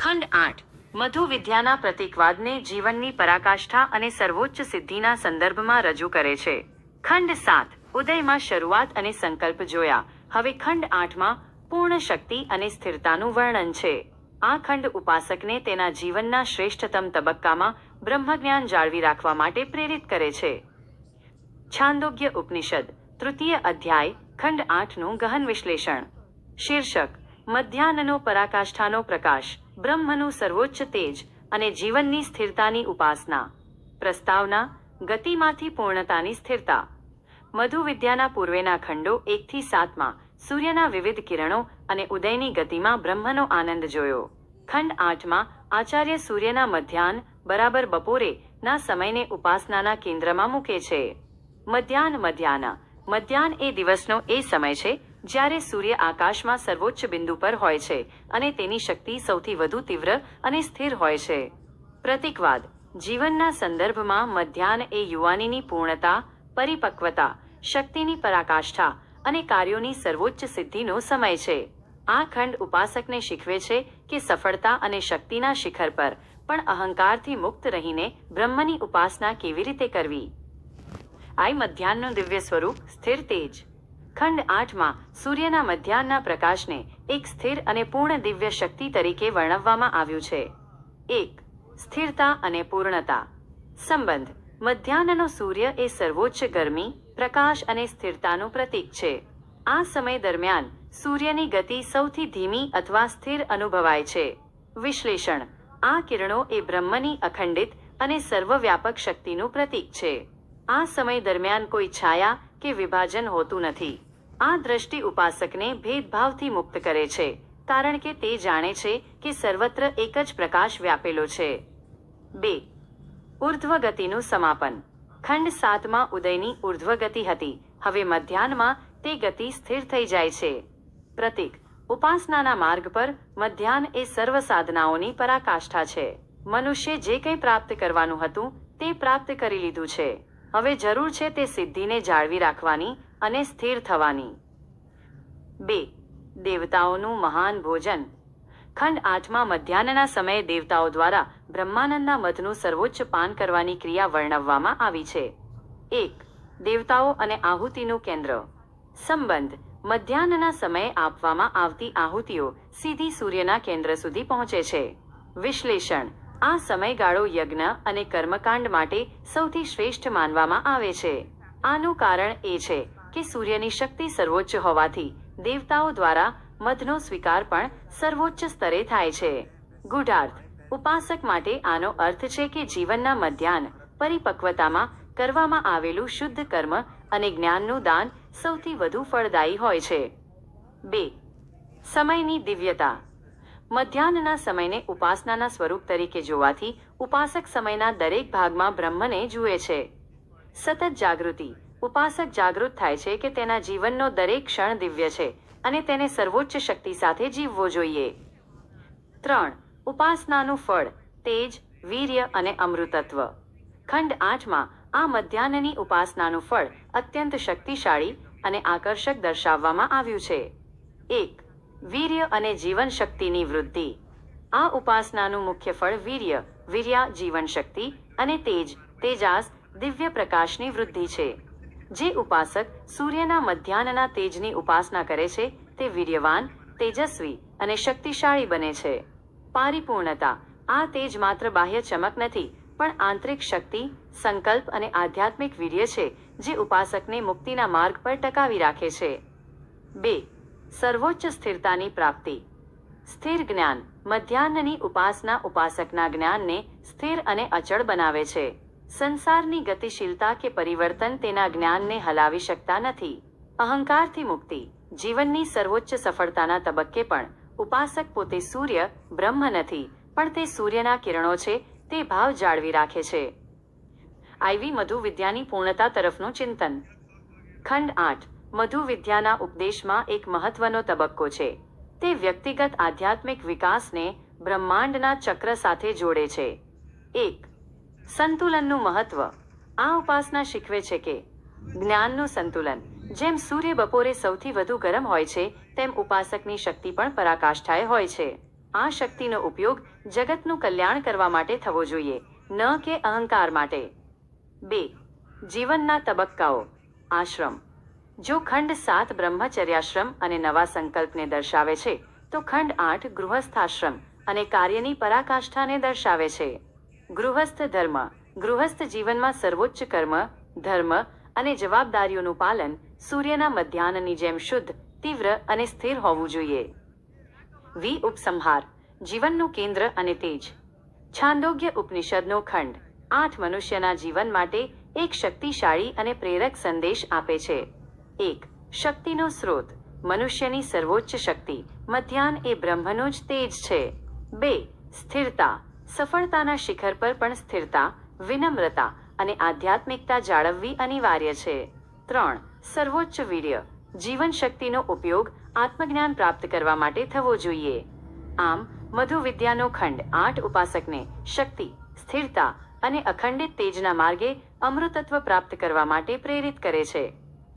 ખંડ 8 મધુ વિદ્યાના પ્રતીકવાદને જીવનની પરાકાષ્ઠા અને સર્વોચ્ચ સિદ્ધિના સંદર્ભમાં રજૂ કરે છે. ખંડ 7 ઉદયમાં શરૂઆત અને સંકલ્પ જોયા. હવે ખંડ 8માં પૂર્ણ શક્તિ અને સ્થિરતાનું વર્ણન છે. આ ખંડ ઉપાસકને તેના જીવનના શ્રેષ્ઠતમ તબક્કામાં બ્રહ્મજ્ઞાન જાળવી રાખવા માટે પ્રેરિત કરે છે. છાંદોગ્ય ઉપનિષદ તૃતીય અધ્યાય ખંડ 8નું ગહન વિશ્લેષણ. શીર્ષક: મધ્યાહ્નનો પરાકાષ્ઠાનો પ્રકાશ, બ્રહ્મનું સર્વોચ્ચ તેજ અને જીવનની સ્થિરતાની ઉપાસના. પ્રસ્તાવના: ગતિમાંથી પૂર્ણતાની સ્થિરતા. મધુ વિદ્યાના પૂર્વેના ખંડો 1 થી 7માં સૂર્યના વિવિધ કિરણો અને ઉદયની ગતિમાં બ્રહ્મનો આનંદ જોયો. ખંડ 8માં આચાર્ય સૂર્યના મધ્યાહ્ન બરાબર બપોરે ના સમયને ઉપાસનાના કેન્દ્રમાં મૂકે છે. મધ્યાહ્ન એ દિવસનો એ સમય છે જ્યારે સૂર્ય આકાશમાં સર્વોચ્ચ બિંદુ પર હોય છે અને તેની શક્તિ સૌથી વધુ તીવ્ર અને સ્થિર હોય છે. પ્રતીકવાદ: જીવનના સંદર્ભમાં મધ્યાહ્ન એ યુવાનીની પૂર્ણતા, પરિપક્વતા, શક્તિની પરાકાષ્ઠા અને કાર્યોની સર્વોચ્ચ સિદ્ધિનો સમય છે. આ ખંડ ઉપાસકને શીખવે છે કે સફળતા અને શક્તિના શિખર પર પણ અહંકારથી મુક્ત રહીને બ્રહ્મની ઉપાસના કેવી રીતે કરવી. આ મધ્યાહ્નનું દિવ્ય સ્વરૂપ સ્થિર તેજ. ખંડ 8માં સૂર્યના મધ્યાહ્નના પ્રકાશને એક સ્થિર અને પૂર્ણ દિવ્ય શક્તિ તરીકે વર્ણવવામાં આવ્યું છે. 1. સ્થિરતા અને પૂર્ણતા. સંબંધ: મધ્યાહ્નનો સૂર્ય એ સર્વોચ્ચ ગરમી, પ્રકાશ અને સ્થિરતાનું પ્રતીક છે. આ સમય દરમિયાન સૂર્યની ગતિ સૌથી ધીમી અથવા સ્થિર અનુભવાય છે. વિશ્લેષણ: આ કિરણો એ બ્રહ્મની અખંડિત અને સર્વવ્યાપક શક્તિનું પ્રતીક છે. આ સમય દરમિયાન કોઈ છાયા કે વિભાજન હોતું નથી. આ દ્રષ્ટિ ઉપાસકને ભેદભાવથી મુક્ત કરે છે, કારણ કે તે જાણે છે કે સર્વત્ર એક જ પ્રકાશ વ્યાપેલો છે. 2. ઉર્ધ્વ ગતિનું સમાપન. ખંડ 7માં ઉદયની ઉર્ધ્વ ગતિ હતી. હવે મધ્યાહ્નમાં તે ગતિ સ્થિર થઈ જાય છે. પ્રતીક: ઉપાસનાના માર્ગ પર મધ્યાહ્ન એ સર્વ સાધનાઓની પરાકાષ્ઠા છે. મનુષ્ય જે કંઈ પ્રાપ્ત કરવાનું હતું તે પ્રાપ્ત કરી લીધું છે. હવે જરૂર છે તે સિદ્ધિને જાળવી રાખવાની અને સ્થિર થવાની. 2. દેવતાઓનું મહાન ભોજન. ખંડ 8માં મધ્યાહ્નના સમયે દેવતાઓ દ્વારા બ્રહ્માનંદના મધનું સર્વોચ્ચ પાન કરવાની ક્રિયા વર્ણવવામાં આવી છે. 1. દેવતાઓ અને આહુતિનું કેન્દ્ર. સંબંધ: મધ્યાહ્નના સમયે આપવામાં આવતી આહુતિઓ સીધી સૂર્યના કેન્દ્ર સુધી પહોંચે છે. વિશ્લેષણ: આ સમયગાળો યજ્ઞ અને કર્મકાંડ માટે સૌથી શ્રેષ્ઠ માનવામાં આવે છે. આનું કારણ એ છે કે સૂર્યની શક્તિ સર્વોચ્ચ હોવાથી દેવતાઓ દ્વારા મધનો સ્વીકાર પણ સર્વોચ્ચ સ્તરે થાય છે. ગૂઢાર્થ: ઉપાસક માટે આનો અર્થ છે કે જીવનના મધ્યાહ્ન પરિપક્વતામાં કરવામાં આવેલું શુદ્ધ કર્મ અને જ્ઞાનનું દાન સૌથી વધુ ફળદાયી હોય છે. 2. સમયની દિવ્યતા. મધ્યાહ્નના સમયને ઉપાસનાના સ્વરૂપ તરીકે જોવાથી ઉપાસક સમયના દરેક ભાગમાં બ્રહ્મને જુએ છે. સતત જાગૃતિ: ઉપાસક જાગૃત થાય છે કે તેના જીવનનો દરેક ક્ષણ દિવ્ય છે અને તેને સર્વોચ્ચ શક્તિ સાથે જીવવો જોઈએ. 3. ઉપાસનાનું ફળ: તેજ, વીર્ય અને અમૃતત્વ. ખંડ 8માં આ મધ્યાહ્નની ઉપાસનાનું ફળ અત્યંત શક્તિશાળી અને આકર્ષક દર્શાવવામાં આવ્યું છે. 1. વીર્ય અને જીવન શક્તિની વૃદ્ધિ. આ ઉપાસનાનું મુખ્ય ફળ વીર્યા જીવન શક્તિ અને તેજાસ દિવ્ય પ્રકાશની વૃદ્ધિ છે. જે ઉપાસક સૂર્યના મધ્યાહ્નના તેજની ઉપાસના કરે છે તે વીર્યવાન, તેજસ્વી અને શક્તિશાળી બને છે. પરિપૂર્ણતા. આ તેજ માત્ર બાહ્ય ચમક નથી પણ આંતરિક શક્તિ, સંકલ્પ અને આધ્યાત્મિક વીર્ય છે જે ઉપાસકને મુક્તિના માર્ગ પર ટકાવી રાખે છે. 2. સર્વોચ્ચ સ્થિરતાની પ્રાપ્તિ. સ્થિર જ્ઞાન. મધ્યાહ્નની ઉપાસના ઉપાસકના જ્ઞાનને સ્થિર અને અચળ બનાવે છે. સંસારની ગતિશીલતા કે પરિવર્તન તેના જ્ઞાનને હલાવી શકતા નથી. અહંકારથી મુક્તિ. જીવનની સર્વોચ્ચ સફળતાના તબક્કે પણ ઉપાસક પોતે સૂર્ય, બ્રહ્મ નથી, પણ તે સૂર્યના કિરણો છે તે ભાવ જાળવી રાખે છે. આવી મધુ વિદ્યાની પૂર્ણતા તરફનું ચિંતન. ખંડ 8 મધુ વિદ્યાના ઉપદેશમાં એક મહત્વનો તબક્કો છે. તે વ્યક્તિગત આધ્યાત્મિક વિકાસને બ્રહ્માંડના ચક્ર સાથે જોડે છે. 1. સંતુલનનું મહત્વ. આ ઉપાસના શીખવે છે કે જ્ઞાનનું સંતુલન. જેમ સૂર્ય બપોરે સૌથી વધુ ગરમ હોય છે તેમ ઉપાસકની શક્તિ પણ પરાકાષ્ઠાએ હોય છે. આ શક્તિનો ઉપયોગ જગતનું કલ્યાણ કરવા માટે થવો જોઈએ, ન કે અહંકાર માટે. 2. જીવનના તબક્કાઓ. આશ્રમ. જો ખંડ 7 બ્રહ્મચર્યાશ્રમ અને નવા સંકલ્પને દર્શાવે છે, તો ખંડ 8 ગૃહસ્થાશ્રમ અને કાર્યની પરાકાષ્ઠાને દર્શાવે છે. ગૃહસ્થ ધર્મ. ગૃહસ્થ જીવનમાં સર્વોચ્ચ કર્મ, ધર્મ અને જવાબદારીઓનું પાલન સૂર્યના મધ્યાહનની જેમ શુદ્ધ, તીવ્ર અને સ્થિર હોવું જોઈએ. ઉપસંહાર. જીવનનું કેન્દ્ર અને તેજ. છાંદોગ્ય ઉપનિષદનો ખંડ 8 મનુષ્યના જીવન માટે એક શક્તિશાળી અને પ્રેરક સંદેશ આપે છે. 1. શક્તિનો સ્ત્રોત. મનુષ્યની સર્વોચ્ચ શક્તિ મધ્યાહન એ બ્રહ્મનું જ તેજ છે. 2. સ્થિરતા. સફળતાના શિખર પર પણ સ્થિરતા, વિનમ્રતા અને આધ્યાત્મિકતા જાળવવી અનિવાર્ય છે. 3. સર્વોચ્ચ વીર્ય. જીવન શક્તિનો ઉપયોગ આત્મજ્ઞાન પ્રાપ્ત કરવા માટે થવો જોઈએ. આમ મધુ વિદ્યાનો ખંડ 8 ઉપાસકને શક્તિ, સ્થિરતા અને અખંડિત તેજના માર્ગે અમૃતત્વ પ્રાપ્ત કરવા માટે પ્રેરિત કરે છે.